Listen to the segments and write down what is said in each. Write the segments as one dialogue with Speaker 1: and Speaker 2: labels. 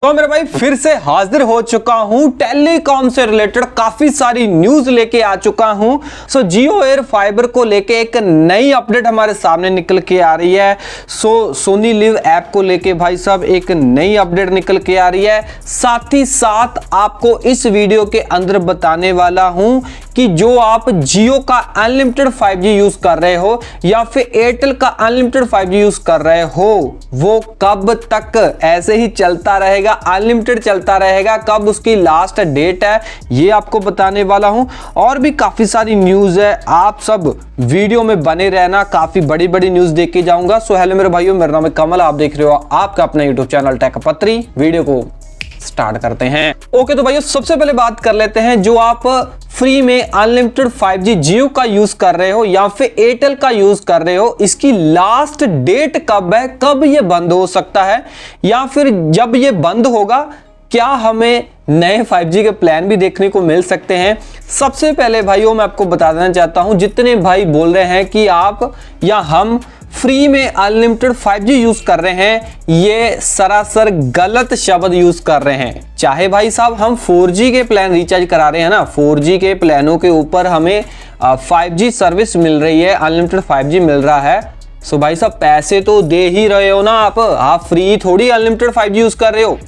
Speaker 1: तो मेरे भाई फिर से हाजिर हो चुका हूं, टेलीकॉम से रिलेटेड काफी सारी न्यूज लेके आ चुका हूं। सो जियो एयर फाइबर को लेके एक नई अपडेट हमारे सामने निकल के आ रही है। सोनी लिव ऐप को लेके भाई साहब एक नई अपडेट निकल के आ रही है। साथ ही साथ आपको इस वीडियो के अंदर बताने वाला हूं कि जो आप जियो का अनलिमिटेड 5G यूज कर रहे हो या फिर एयरटेल का अनलिमिटेड 5G यूज कर रहे हो, वो कब तक ऐसे ही चलता रहेगा, अनलिमिटेड चलता रहेगा, कब उसकी लास्ट डेट है, ये आपको बताने वाला हूं। और भी काफी सारी न्यूज है, आप सब वीडियो में बने रहना, काफी बड़ी बड़ी न्यूज देख के जाऊंगा। सो हेलो मेरे भाइयों, मेरा नाम है कमल, आप देख रहे हो आपका अपना यूट्यूब चैनल टेक पत्री। वीडियो को स्टार्ट करते हैं। ओके तो भाइयों, सबसे पहले बात कर लेते हैं, जो आप फ्री में अनलिमिटेड 5G जियो का यूज कर रहे हो या फिर एयरटेल का यूज कर रहे हो, इसकी लास्ट डेट कब है, कब ये बंद हो सकता है, या फिर जब ये बंद होगा क्या हमें नए 5G के प्लान भी देखने को मिल सकते हैं। सबसे पहले भाइयों मैं आपको बता देना चाहता हूं, जितने भाई बोल रहे हैं कि आप या हम फ्री में अनलिमिटेड 5G यूज कर रहे हैं, ये सरासर गलत शब्द यूज कर रहे हैं। चाहे भाई साहब हम 4G के प्लान रिचार्ज करा रहे हैं ना, 4G के प्लानों के ऊपर हमें 5G सर्विस मिल रही है, अनलिमिटेड 5G मिल रहा है। सो भाई साहब पैसे तो दे ही रहे हो ना, आप फ्री थोड़ी अनलिमिटेड 5G यूज कर रहे हो।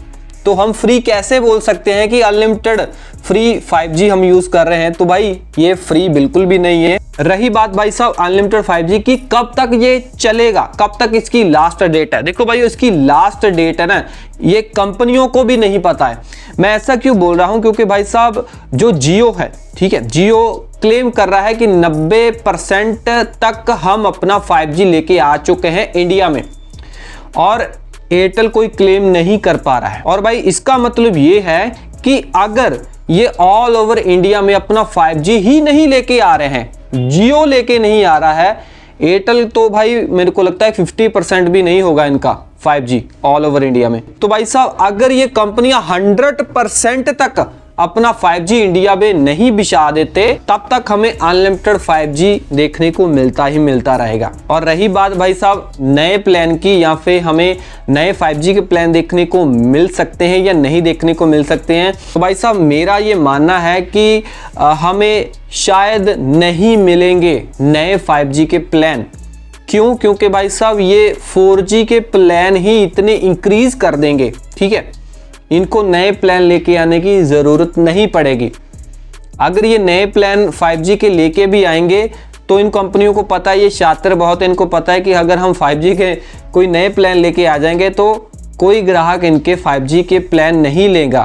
Speaker 1: तो हम फ्री कैसे बोल सकते हैं कि अनलिमिटेड फ्री 5G हम यूज कर रहे हैं? तो भाई ये फ्री बिल्कुल भी नहीं है। रही बात भाई साहब अनलिमिटेड 5G की, कब तक ये चलेगा, कब तक इसकी लास्ट डेट है? देखो भाई, इसकी लास्ट डेट है ना, ये कंपनियों को भी नहीं पता है। मैं ऐसा क्यों बोल रहा हूं, क्योंकि भाई साहब जो जियो है, ठीक है, जियो क्लेम कर रहा है कि 90% तक हम अपना 5G लेके आ चुके हैं इंडिया में, और एयरटेल कोई क्लेम नहीं कर पा रहा है। और भाई इसका मतलब ये है कि अगर ये ऑल ओवर इंडिया में अपना 5G ही नहीं लेके आ रहे हैं, जियो लेके नहीं आ रहा है, एयरटेल तो भाई मेरे को लगता है 50% भी नहीं होगा इनका 5G ऑल ओवर इंडिया में। तो भाई साहब अगर ये कंपनियां 100% तक अपना 5G इंडिया में नहीं बिछा देते, तब तक हमें अनलिमिटेड 5G देखने को मिलता ही मिलता रहेगा। और रही बात भाई साहब नए प्लान की, या फिर हमें नए 5G के प्लान देखने को मिल सकते हैं या नहीं देखने को मिल सकते हैं, तो भाई साहब मेरा ये मानना है कि हमें शायद नहीं मिलेंगे नए 5G के प्लान। क्यों? क्योंकि भाई साहब ये 4G के प्लान ही इतने इंक्रीज कर देंगे, ठीक है, इनको नए प्लान लेके आने की ज़रूरत नहीं पड़ेगी। अगर ये नए प्लान 5G के लेके भी आएंगे तो इन कंपनियों को पता है, ये शातिर बहुत है, इनको पता है कि अगर हम 5G के कोई नए प्लान लेके आ जाएंगे तो कोई ग्राहक इनके 5G के प्लान नहीं लेगा।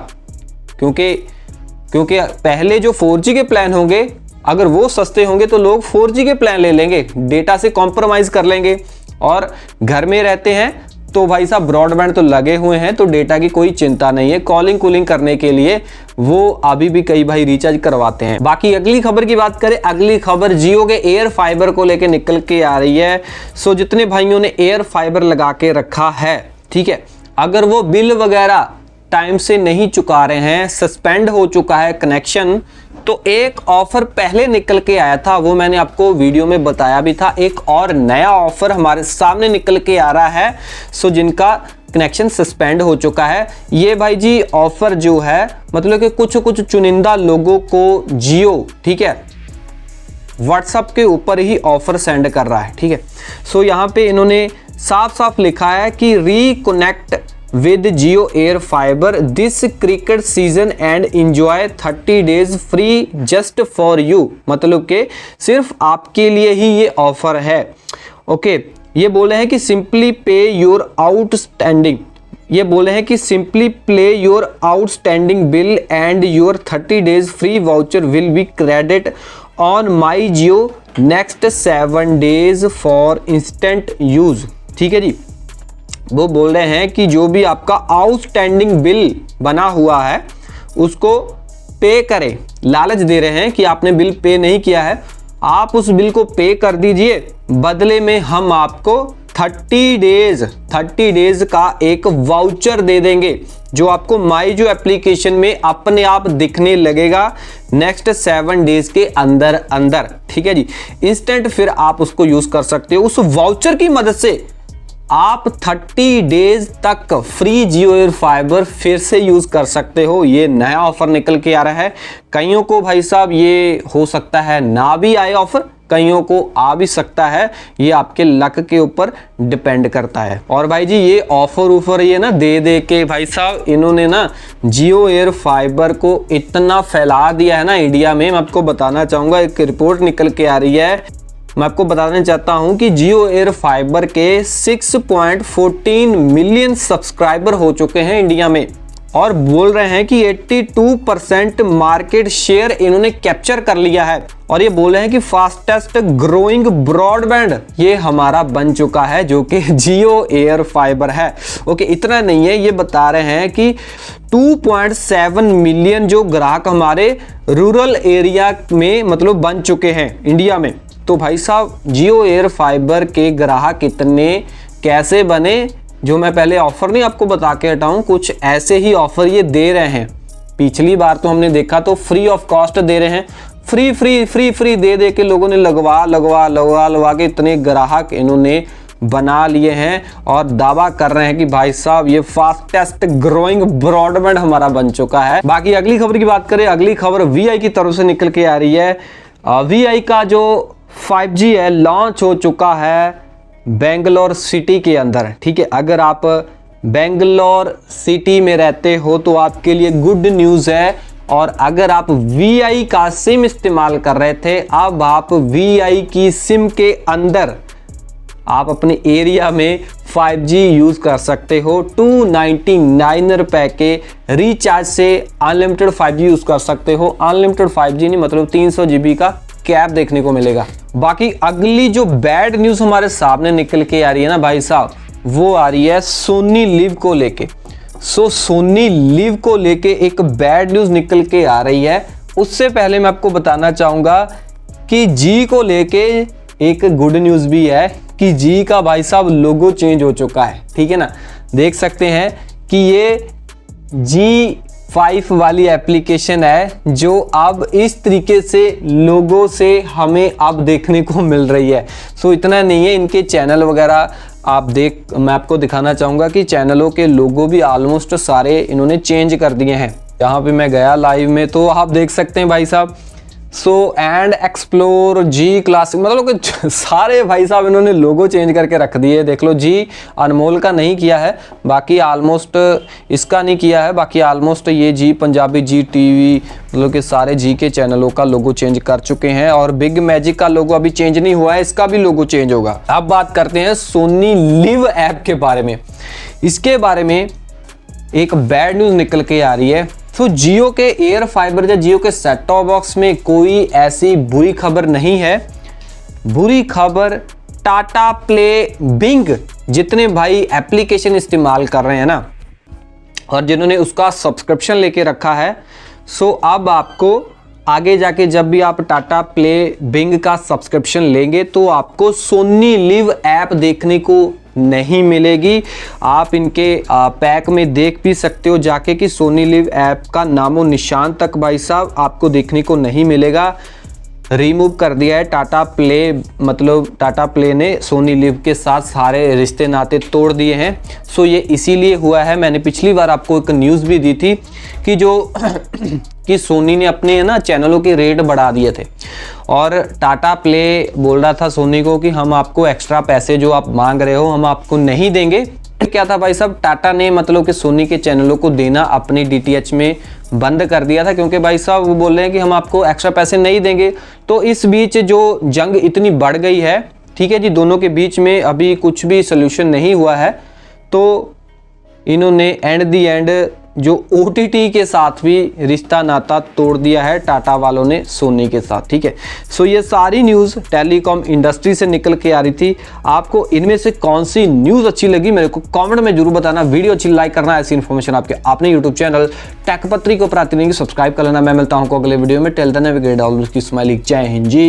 Speaker 1: क्योंकि पहले जो 4G के प्लान होंगे, अगर वो सस्ते होंगे तो लोग 4G के प्लान ले लेंगे, डेटा से कॉम्प्रोमाइज़ कर लेंगे। और घर में रहते हैं तो भाई साहब ब्रॉडबैंड तो लगे हुए हैं, तो डेटा की कोई चिंता नहीं है। कॉलिंग कूलिंग करने के लिए वो अभी भी कई भाई रिचार्ज करवाते हैं। बाकी अगली खबर की बात करें, अगली खबर जियो के एयर फाइबर को लेके निकल के आ रही है। सो जितने भाइयों ने एयर फाइबर लगा के रखा है, ठीक है, अगर वो बिल वगैरह टाइम से नहीं चुका रहे हैं, सस्पेंड हो चुका है कनेक्शन, तो एक ऑफर पहले निकल के आया था, वो मैंने आपको वीडियो में बताया भी था। एक और नया ऑफर हमारे सामने निकल के आ रहा है। सो जिनका कनेक्शन सस्पेंड हो चुका है, ये भाई जी ऑफर जो है, मतलब कि कुछ चुनिंदा लोगों को जियो, ठीक है, व्हाट्सएप के ऊपर ही ऑफर सेंड कर रहा है, ठीक है। सो यहाँ पे इन्होंने साफ साफ लिखा है कि reconnect with Jio Air Fiber this cricket season and enjoy 30 days free just for you। मतलब कि सिर्फ आपके लिए ही ये ऑफर है। ओके, ये बोले हैं कि सिंपली पे योर आउटस्टैंडिंग, ये बोले हैं कि simply play your outstanding bill and your 30 days free voucher will be credit on my Jio next 7 days for instant use. ठीक है जी, वो बोल रहे हैं कि जो भी आपका आउटस्टैंडिंग बिल बना हुआ है उसको पे करें, लालच दे रहे हैं कि आपने बिल पे नहीं किया है, आप उस बिल को पे कर दीजिए, बदले में हम आपको 30 डेज का एक वाउचर दे देंगे, जो आपको माई जो एप्लीकेशन में अपने आप दिखने लगेगा नेक्स्ट 7 डेज के अंदर अंदर। ठीक है जी, इंस्टेंट फिर आप उसको यूज कर सकते हो। उस वाउचर की मदद से आप 30 डेज तक फ्री जियो एयर फाइबर फिर से यूज कर सकते हो। ये नया ऑफर निकल के आ रहा है। कईयों को भाई साहब ये हो सकता है ना भी आए ऑफर, कईयों को आ भी सकता है, ये आपके लक के ऊपर डिपेंड करता है। और भाई जी ये ऑफर ये ना दे के भाई साहब इन्होंने ना जियो एयर फाइबर को इतना फैला दिया है ना इंडिया में। मैं आपको बताना चाहूंगा, एक रिपोर्ट निकल के आ रही है, मैं आपको बताना चाहता हूं कि जियो एयर फाइबर के 6.14 मिलियन सब्सक्राइबर हो चुके हैं इंडिया में और बोल रहे हैं कि 82% मार्केट शेयर इन्होंने कैप्चर कर लिया है। और ये बोल रहे हैं कि फास्टेस्ट ग्रोइंग ब्रॉडबैंड ये हमारा बन चुका है, जो कि जियो एयर फाइबर है। ओके, इतना नहीं है, ये बता रहे हैं कि 2.7 मिलियन जो ग्राहक हमारे रूरल एरिया में मतलब बन चुके हैं इंडिया में। तो भाई साहब जियो एयर फाइबर के ग्राहक इतने कैसे बने, जो मैं पहले ऑफर नहीं आपको बता के हटाऊं, कुछ ऐसे ही ऑफर ये दे रहे हैं। पिछली बार तो हमने देखा तो फ्री ऑफ कॉस्ट दे रहे हैं, फ्री दे के लोगों ने लगवा के इतने ग्राहक इन्होंने बना लिए हैं और दावा कर रहे हैं कि भाई साहब ये फास्टेस्ट ग्रोइंग ब्रॉडबैंड हमारा बन चुका है। बाकी अगली खबर की बात करें, अगली खबर वीआई की तरफ से निकल के आ रही है। वीआई का जो 5G है लॉन्च हो चुका है बेंगलोर सिटी के अंदर। ठीक है, अगर आप बेंगलोर सिटी में रहते हो तो आपके लिए गुड न्यूज़ है। और अगर आप वीआई का सिम इस्तेमाल कर रहे थे, अब आप वीआई की सिम के अंदर आप अपने एरिया में 5G यूज़ कर सकते हो। 299 रुपए के रिचार्ज से अनलिमिटेड 5G यूज़ कर सकते हो। अनलिमिटेड 5G नहीं, मतलब 300 GB का कैप देखने को मिलेगा। बाकी अगली जो बैड न्यूज़ हमारे सामने निकल के आ रही है ना भाई साहब, वो आ रही है सोनी लिव को लेके। सोनी लिव को लेके एक बैड न्यूज़ निकल के आ रही है। उससे पहले मैं आपको बताना चाहूँगा कि जी को लेके एक गुड न्यूज़ भी है कि जी का भाई साहब लोगो चेंज हो चुका है। ठीक है ना, देख सकते हैं कि ये G5 वाली एप्लीकेशन है जो अब इस तरीके से लोगो से हमें अब देखने को मिल रही है। सो इतना नहीं है, इनके चैनल वगैरह आप मैं आपको दिखाना चाहूँगा कि चैनलों के लोगो भी ऑलमोस्ट सारे इन्होंने चेंज कर दिए हैं। यहाँ पे मैं गया लाइव में तो आप देख सकते हैं भाई साहब, एंड एक्सप्लोर जी क्लासिक, मतलब कि सारे भाई साहब इन्होंने लोगो चेंज करके रख दिए। देख लो, जी अनमोल का नहीं किया है, बाकी ऑलमोस्ट इसका नहीं किया है, बाकी ऑलमोस्ट ये जी पंजाबी, जी टीवी, मतलब कि सारे जी के चैनलों का लोगो चेंज कर चुके हैं। और बिग मैजिक का लोगो अभी चेंज नहीं हुआ है, इसका भी लोगो चेंज होगा। अब बात करते हैं सोनी लिव ऐप के बारे में। इसके बारे में एक बैड न्यूज़ निकल के आ रही है। तो जियो के एयर फाइबर या जियो के सेट टॉप बॉक्स में कोई ऐसी बुरी खबर नहीं है। बुरी खबर टाटा प्ले बिंग जितने भाई एप्लीकेशन इस्तेमाल कर रहे हैं ना, और जिन्होंने उसका सब्सक्रिप्शन लेके रखा है, सो अब आपको आगे जाके जब भी आप टाटा प्ले बिंग का सब्सक्रिप्शन लेंगे तो आपको सोनी लिव ऐप देखने को नहीं मिलेगी। आप इनके पैक में देख भी सकते हो जाके कि सोनी लिव ऐप का नामो निशान तक भाई साहब आपको देखने को नहीं मिलेगा। रिमूव कर दिया है टाटा प्ले, मतलब टाटा प्ले ने सोनी लिव के साथ सारे रिश्ते नाते तोड़ दिए हैं। सो ये इसीलिए हुआ है। मैंने पिछली बार आपको एक न्यूज़ भी दी थी कि जो कि सोनी ने अपने ना चैनलों के रेट बढ़ा दिए थे और टाटा प्ले बोल रहा था सोनी को कि हम आपको एक्स्ट्रा पैसे जो आप मांग रहे हो हम आपको नहीं देंगे। क्या था भाई साहब, टाटा ने मतलब कि सोनी के चैनलों को देना अपने डीटीएच में बंद कर दिया था, क्योंकि भाई साहब वो बोल रहे हैं कि हम आपको एक्स्ट्रा पैसे नहीं देंगे। तो इस बीच जो जंग इतनी बढ़ गई है, ठीक है जी, दोनों के बीच में अभी कुछ भी सोल्यूशन नहीं हुआ है, तो इन्होंने एंड दी एंड जो ओटीटी के साथ भी रिश्ता नाता तोड़ दिया है टाटा वालों ने सोनी के साथ। ठीक है, सो ये सारी न्यूज़ टेलीकॉम इंडस्ट्री से निकल के आ रही थी। आपको इनमें से कौन सी न्यूज़ अच्छी लगी मेरे को कमेंट में जरूर बताना। वीडियो अच्छी लाइक करना, ऐसी इन्फॉर्मेशन आपके अपने यूट्यूब चैनल टेक पत्री को प्राप्ति नहीं सब्सक्राइब कर लेना। मैं मिलता हूँ अगले वीडियो में। टेल द नेविगेटर ऑलवेज की स्माइलिंग। जय हिंद जी।